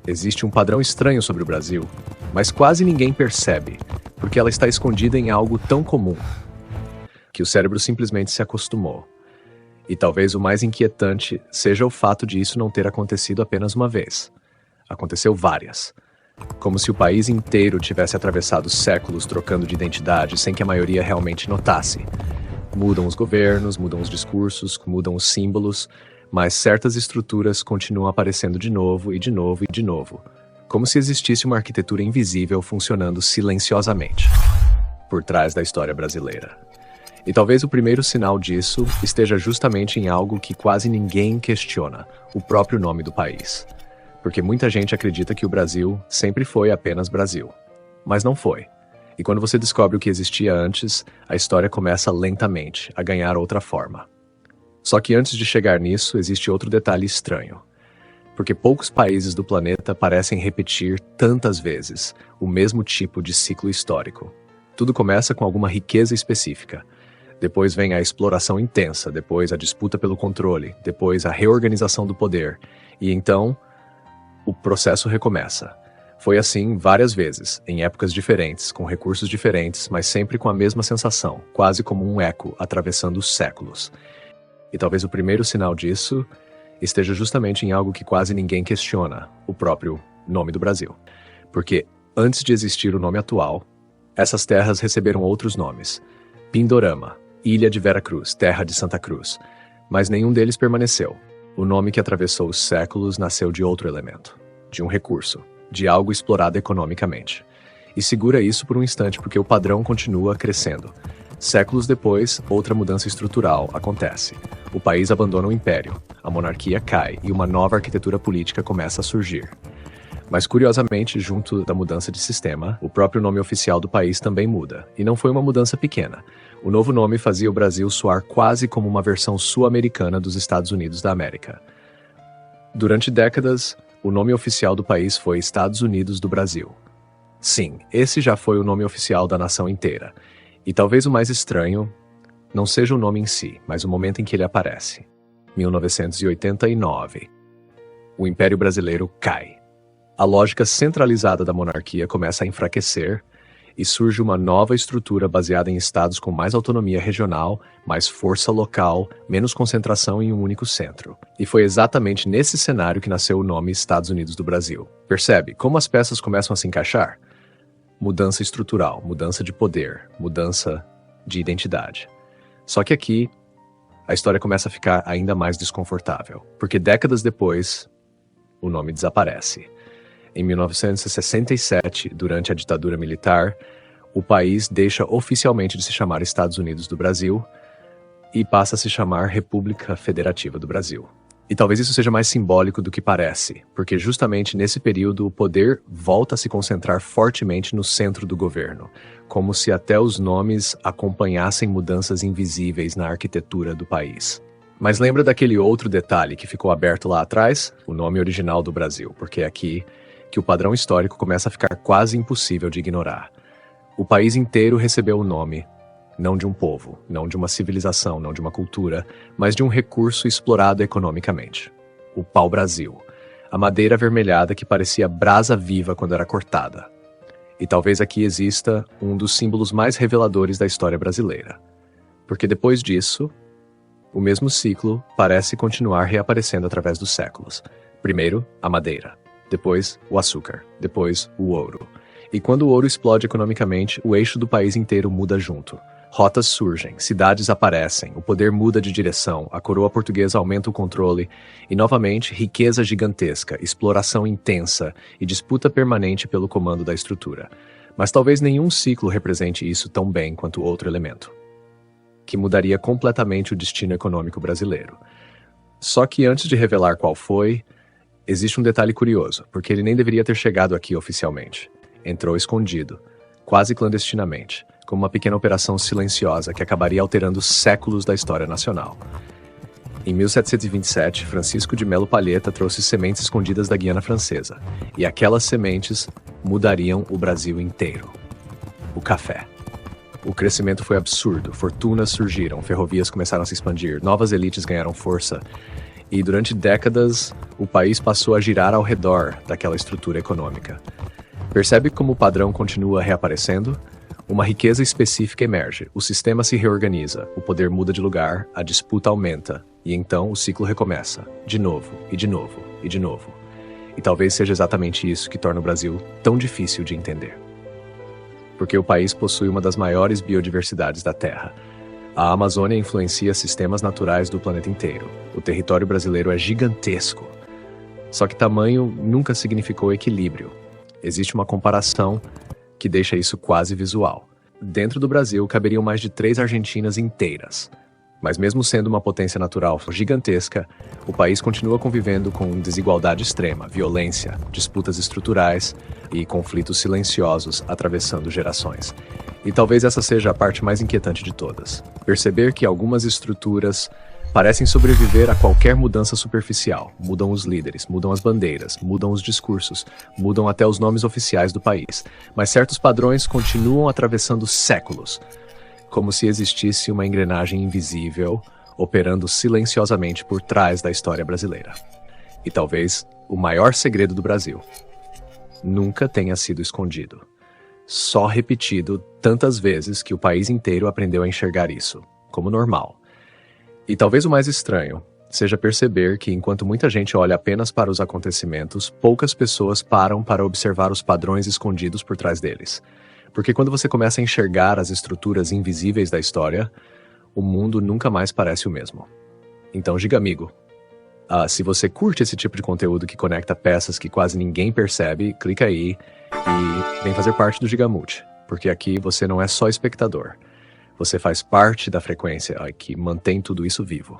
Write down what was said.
Existe um padrão estranho sobre o Brasil, mas quase ninguém percebe, porque ela está escondida em algo tão comum, que o cérebro simplesmente se acostumou. E talvez o mais inquietante seja o fato de isso não ter acontecido apenas uma vez. Aconteceu várias. Como se o país inteiro tivesse atravessado séculos trocando de identidade sem que a maioria realmente notasse. Mudam os governos, mudam os discursos, mudam os símbolos, mas certas estruturas continuam aparecendo de novo e de novo e de novo, como se existisse uma arquitetura invisível funcionando silenciosamente por trás da história brasileira. E talvez o primeiro sinal disso esteja justamente em algo que quase ninguém questiona, o próprio nome do país. Porque muita gente acredita que o Brasil sempre foi apenas Brasil. Mas não foi. E quando você descobre o que existia antes, a história começa lentamente a ganhar outra forma. Só que antes de chegar nisso, existe outro detalhe estranho. Porque poucos países do planeta parecem repetir tantas vezes o mesmo tipo de ciclo histórico. Tudo começa com alguma riqueza específica. Depois vem a exploração intensa, depois a disputa pelo controle, depois a reorganização do poder. E então, o processo recomeça. Foi assim várias vezes, em épocas diferentes, com recursos diferentes, mas sempre com a mesma sensação, quase como um eco atravessando os séculos. E talvez o primeiro sinal disso esteja justamente em algo que quase ninguém questiona, o próprio nome do Brasil. Porque antes de existir o nome atual, essas terras receberam outros nomes. Pindorama, Ilha de Vera Cruz, Terra de Santa Cruz. Mas nenhum deles permaneceu. O nome que atravessou os séculos nasceu de outro elemento, de um recurso, de algo explorado economicamente. E segura isso por um instante porque o padrão continua crescendo. Séculos depois, outra mudança estrutural acontece. O país abandona o império, a monarquia cai e uma nova arquitetura política começa a surgir. Mas curiosamente, junto da mudança de sistema, o próprio nome oficial do país também muda. E não foi uma mudança pequena. O novo nome fazia o Brasil soar quase como uma versão sul-americana dos Estados Unidos da América. Durante décadas, o nome oficial do país foi Estados Unidos do Brasil. Sim, esse já foi o nome oficial da nação inteira. E talvez o mais estranho não seja o nome em si, mas o momento em que ele aparece. 1989. O Império Brasileiro cai. A lógica centralizada da monarquia começa a enfraquecer e surge uma nova estrutura baseada em estados com mais autonomia regional, mais força local, menos concentração em um único centro. E foi exatamente nesse cenário que nasceu o nome Estados Unidos do Brasil. Percebe como as peças começam a se encaixar? Mudança estrutural, mudança de poder, mudança de identidade. Só que aqui, a história começa a ficar ainda mais desconfortável, porque décadas depois, o nome desaparece. Em 1967, durante a ditadura militar, o país deixa oficialmente de se chamar Estados Unidos do Brasil e passa a se chamar República Federativa do Brasil. E talvez isso seja mais simbólico do que parece, porque justamente nesse período o poder volta a se concentrar fortemente no centro do governo, como se até os nomes acompanhassem mudanças invisíveis na arquitetura do país. Mas lembra daquele outro detalhe que ficou aberto lá atrás? O nome original do Brasil, porque é aqui que o padrão histórico começa a ficar quase impossível de ignorar. O país inteiro recebeu o nome, não de um povo, não de uma civilização, não de uma cultura, mas de um recurso explorado economicamente. O pau-brasil, a madeira avermelhada que parecia brasa viva quando era cortada. E talvez aqui exista um dos símbolos mais reveladores da história brasileira. Porque depois disso, o mesmo ciclo parece continuar reaparecendo através dos séculos. Primeiro, a madeira. Depois, o açúcar. Depois, o ouro. E quando o ouro explode economicamente, o eixo do país inteiro muda junto. Rotas surgem, cidades aparecem, o poder muda de direção, a coroa portuguesa aumenta o controle e, novamente, riqueza gigantesca, exploração intensa e disputa permanente pelo comando da estrutura. Mas talvez nenhum ciclo represente isso tão bem quanto o outro elemento, que mudaria completamente o destino econômico brasileiro. Só que antes de revelar qual foi, existe um detalhe curioso, porque ele nem deveria ter chegado aqui oficialmente. Entrou escondido, quase clandestinamente, como uma pequena operação silenciosa que acabaria alterando séculos da história nacional. Em 1727, Francisco de Melo Palheta trouxe sementes escondidas da Guiana Francesa, e aquelas sementes mudariam o Brasil inteiro. O café. O crescimento foi absurdo, fortunas surgiram, ferrovias começaram a se expandir, novas elites ganharam força, E durante décadas, o país passou a girar ao redor daquela estrutura econômica. Percebe como o padrão continua reaparecendo? Uma riqueza específica emerge, o sistema se reorganiza, o poder muda de lugar, a disputa aumenta, e então o ciclo recomeça, de novo, e de novo, e de novo. E talvez seja exatamente isso que torna o Brasil tão difícil de entender. Porque o país possui uma das maiores biodiversidades da Terra. A Amazônia influencia sistemas naturais do planeta inteiro. O território brasileiro é gigantesco. Só que tamanho nunca significou equilíbrio. Existe uma comparação que deixa isso quase visual. Dentro do Brasil caberiam mais de 3 Argentinas inteiras. Mas mesmo sendo uma potência natural gigantesca, o país continua convivendo com desigualdade extrema, violência, disputas estruturais e conflitos silenciosos atravessando gerações. E talvez essa seja a parte mais inquietante de todas. Perceber que algumas estruturas parecem sobreviver a qualquer mudança superficial. Mudam os líderes, mudam as bandeiras, mudam os discursos, mudam até os nomes oficiais do país. Mas certos padrões continuam atravessando séculos, como se existisse uma engrenagem invisível operando silenciosamente por trás da história brasileira. E talvez o maior segredo do Brasil nunca tenha sido escondido, só repetido tantas vezes que o país inteiro aprendeu a enxergar isso como normal. E talvez o mais estranho seja perceber que, enquanto muita gente olha apenas para os acontecimentos, poucas pessoas param para observar os padrões escondidos por trás deles. Porque quando você começa a enxergar as estruturas invisíveis da história, o mundo nunca mais parece o mesmo. Então, Giga Amigo, se você curte esse tipo de conteúdo que conecta peças que quase ninguém percebe, clica aí e vem fazer parte do Gigamulti, porque aqui você não é só espectador, você faz parte da frequência que mantém tudo isso vivo.